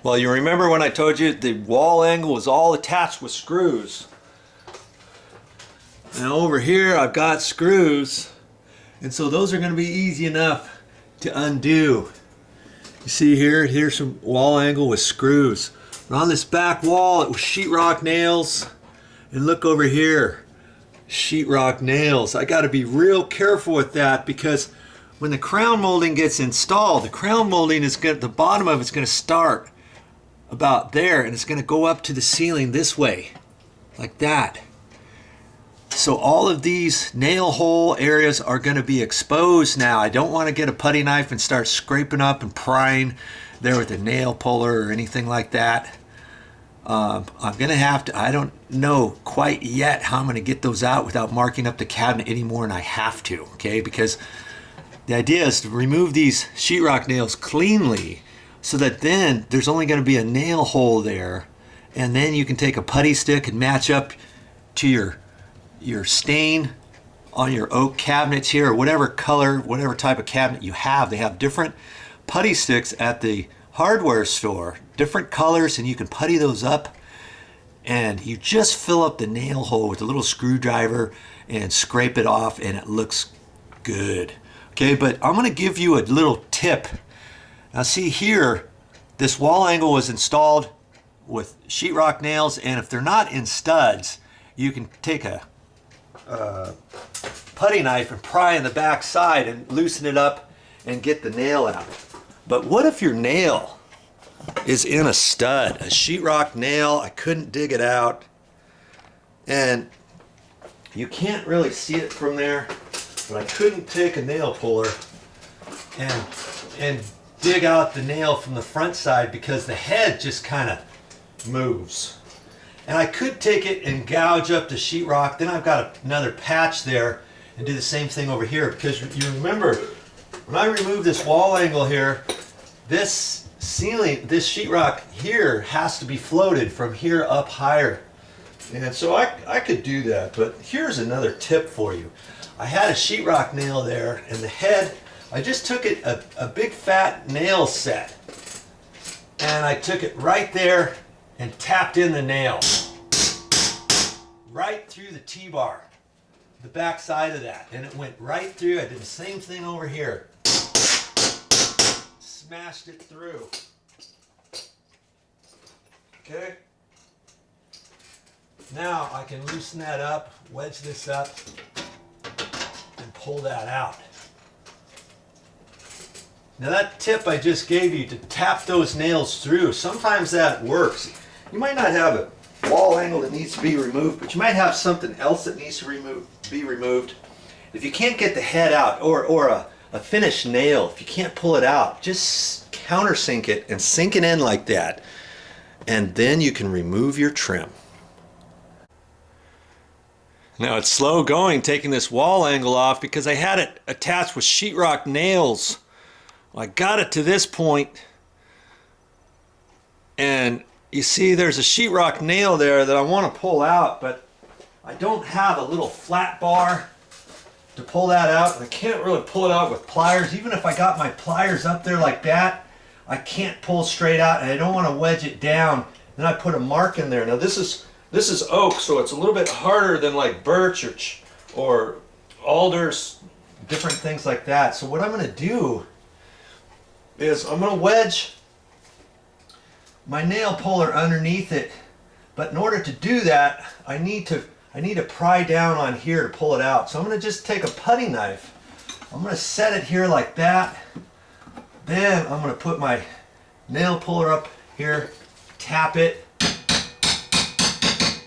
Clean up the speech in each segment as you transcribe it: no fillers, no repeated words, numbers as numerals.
Well, you remember when I told you the wall angle was all attached with screws. Now over here I've got screws, and so those are going to be easy enough to undo. You see here's some wall angle with screws. But on this back wall it was sheetrock nails, and look over here, sheetrock nails. I got to be real careful with that because when the crown molding gets installed, the crown molding is going, the bottom of it's going to start about there, and it's going to go up to the ceiling this way, like that. So all of these nail hole areas are going to be exposed now. I don't want to get a putty knife and start scraping up and prying there with a nail puller or anything like that. I'm going to have to, I don't know quite yet how I'm going to get those out without marking up the cabinet anymore, and I have to, okay? Because the idea is to remove these sheetrock nails cleanly so that then there's only going to be a nail hole there, and then you can take a putty stick and match up to your stain on your oak cabinets here, or whatever color, whatever type of cabinet you have. They have different putty sticks at the hardware store, different colors, and you can putty those up, and you just fill up the nail hole with a little screwdriver and scrape it off, and it looks good. Okay, but I'm going to give you a little tip. Now see here, this wall angle was installed with sheetrock nails, and if they're not in studs, you can take a putty knife and pry in the back side and loosen it up and get the nail out. But what if your nail is in a stud, a sheetrock nail? I couldn't dig it out, and you can't really see it from there, but I couldn't take a nail puller and dig out the nail from the front side because the head just kind of moves. And I could take it and gouge up the sheetrock, then I've got another patch there, and do the same thing over here, because you remember when I remove this wall angle here, this ceiling, this sheetrock here has to be floated from here up higher. And so I could do that, but here's another tip for you. I had a sheetrock nail there, and the head, I just took it a big fat nail set, and I took it right there and tapped in the nail right through the T-bar, the back side of that, and it went right through. I did the same thing over here, smashed it through. Okay, now I can loosen that up, wedge this up, and pull that out. Now that tip I just gave you to tap those nails through, sometimes that works. You might not have a wall angle that needs to be removed, but you might have something else that needs to be removed. If you can't get the head out, or a finished nail, if you can't pull it out, just countersink it and sink it in like that, and then you can remove your trim. Now it's slow going taking this wall angle off because I had it attached with sheetrock nails. Well, I got it to this point, and you see there's a sheetrock nail there that I want to pull out, but I don't have a little flat bar to pull that out, and I can't really pull it out with pliers. Even if I got my pliers up there like that, I can't pull straight out, and I don't want to wedge it down. Then I put a mark in there. Now this is oak, so it's a little bit harder than like birch or alders, different things like that. So what I'm going to do is I'm going to wedge my nail puller underneath it, but in order to do that, I need to pry down on here to pull it out. So I'm going to just take a putty knife. I'm going to set it here like that. Then I'm going to put my nail puller up here, tap it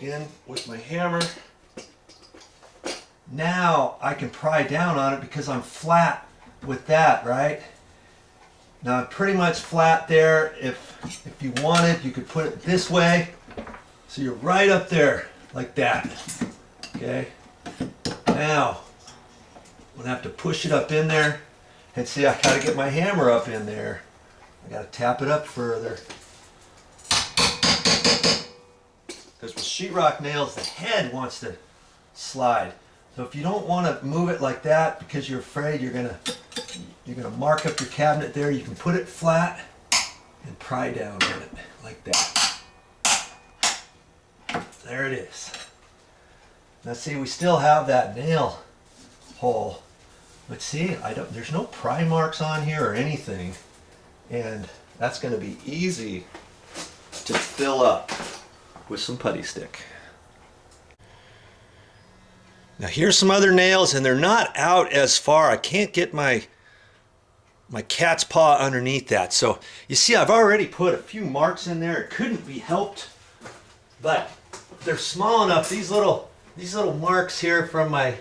in with my hammer. Now I can pry down on it because I'm flat with that, right? Now I'm pretty much flat there. If you wanted, you could put it this way, so you're right up there like that. Okay. Now I'm gonna have to push it up in there, and see, I gotta get my hammer up in there. I gotta tap it up further. Because with sheetrock nails, the head wants to slide. So if you don't want to move it like that because you're afraid you're gonna mark up your cabinet there, you can put it flat and pry down on it like that. There it is. Now see, we still have that nail hole, but see, there's no pry marks on here or anything, and that's going to be easy to fill up with some putty stick. Now here's some other nails, and they're not out as far. I can't get my cat's paw underneath that. So you see, I've already put a few marks in there. It couldn't be helped, but they're small enough. These little marks here from my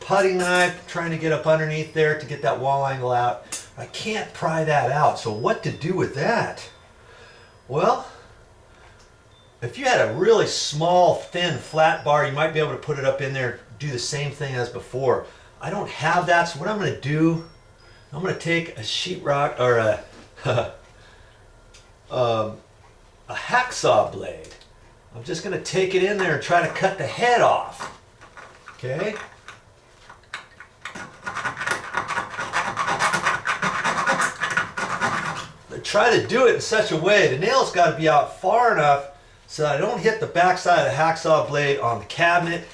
putty knife, trying to get up underneath there to get that wall angle out. I can't pry that out. So what to do with that? Well, if you had a really small, thin, flat bar, you might be able to put it up in there, do the same thing as before. I don't have that, so what I'm going to do, I'm going to take a sheetrock or a hacksaw blade. I'm just going to take it in there and try to cut the head off. Okay? I try to do it in such a way, the nail's got to be out far enough so that I don't hit the backside of the hacksaw blade on the cabinet,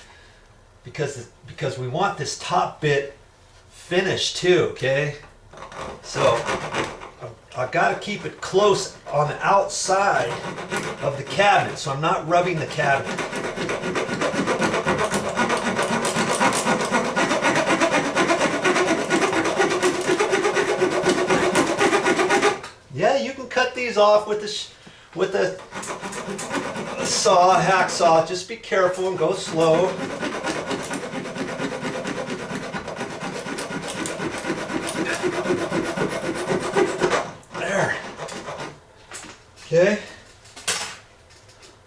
because we want this top bit finished too, okay? So I've got to keep it close on the outside of the cabinet so I'm not rubbing the cabinet. Yeah, you can cut these off with a hacksaw. Just be careful and go slow. There. Okay.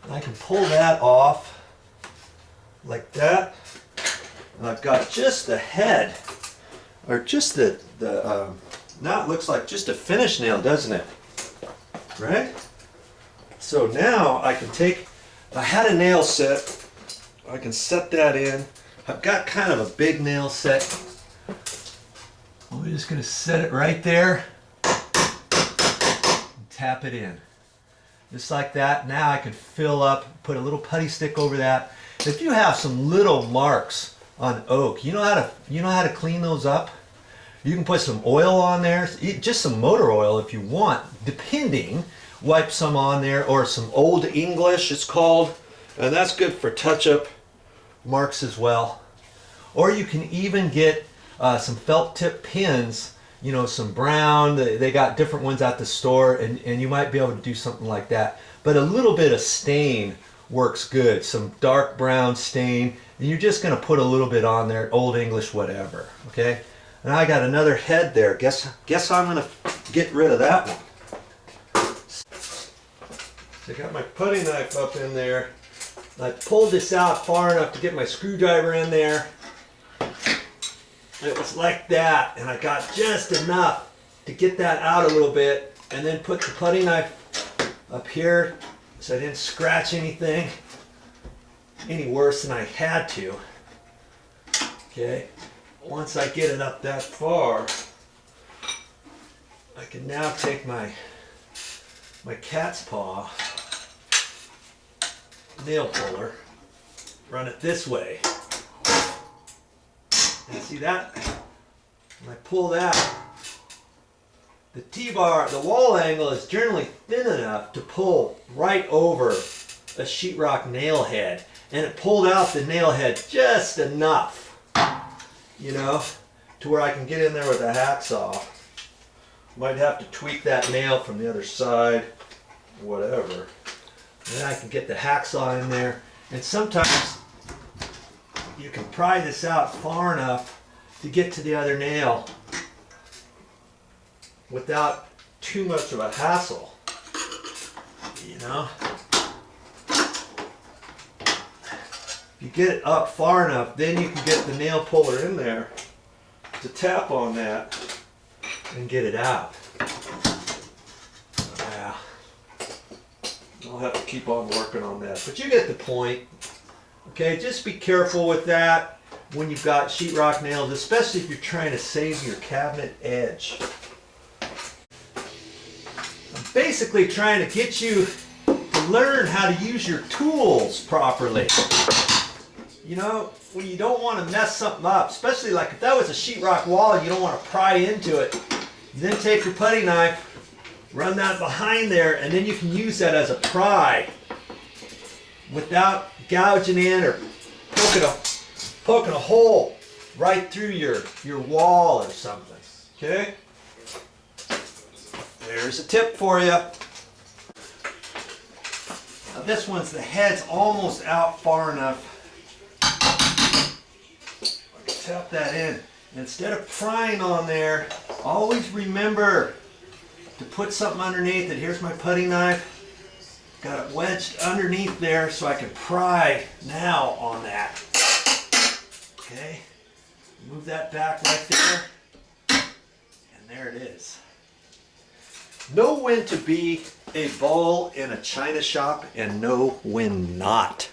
And I can pull that off like that. And I've got just the head, or just now it looks like just a finish nail, doesn't it? Right? So now I can take, I had a nail set, I can set that in. I've got kind of a big nail set. We're just going to set it right there and tap it in. Just like that. Now I can fill up, put a little putty stick over that. If you have some little marks on oak, you know how to clean those up? You can put some oil on there, just some motor oil if you want, depending. Wipe some on there, or some Old English it's called, and that's good for touch-up marks as well. Or you can even get some felt tip pins, you know, some brown, they got different ones at the store, and you might be able to do something like that. But a little bit of stain works good, some dark brown stain, and you're just going to put a little bit on there, Old English, whatever, okay? And I got another head there. Guess I'm going to get rid of that one. So I got my putty knife up in there. I pulled this out far enough to get my screwdriver in there. It was like that, and I got just enough to get that out a little bit, and then put the putty knife up here so I didn't scratch anything any worse than I had to. Okay, once I get it up that far, I can now take my cat's paw nail puller, run it this way. And see that? When I pull that, the T-bar, the wall angle is generally thin enough to pull right over a sheetrock nail head. And it pulled out the nail head just enough, you know, to where I can get in there with a hacksaw. Might have to tweak that nail from the other side, whatever. And then I can get the hacksaw in there. And sometimes you can pry this out far enough to get to the other nail without too much of a hassle, you know. If you get it up far enough, then you can get the nail puller in there to tap on that and get it out. Yeah. I'll have to keep on working on that, but you get the point. Okay, just be careful with that when you've got sheetrock nails, especially if you're trying to save your cabinet edge. basically trying to get you to learn how to use your tools properly. You know, when you don't want to mess something up, especially like if that was a sheetrock wall and you don't want to pry into it, then take your putty knife, run that behind there, and then you can use that as a pry without gouging in or poking a hole right through your wall or something. Okay? There's a tip for you. Now this one's, the head's almost out far enough. Tap that in. Instead of prying on there, always remember to put something underneath it. Here's my putty knife. Got it wedged underneath there so I can pry now on that. Okay, move that back right there, and there it is. Know when to be a bull in a china shop and know when not.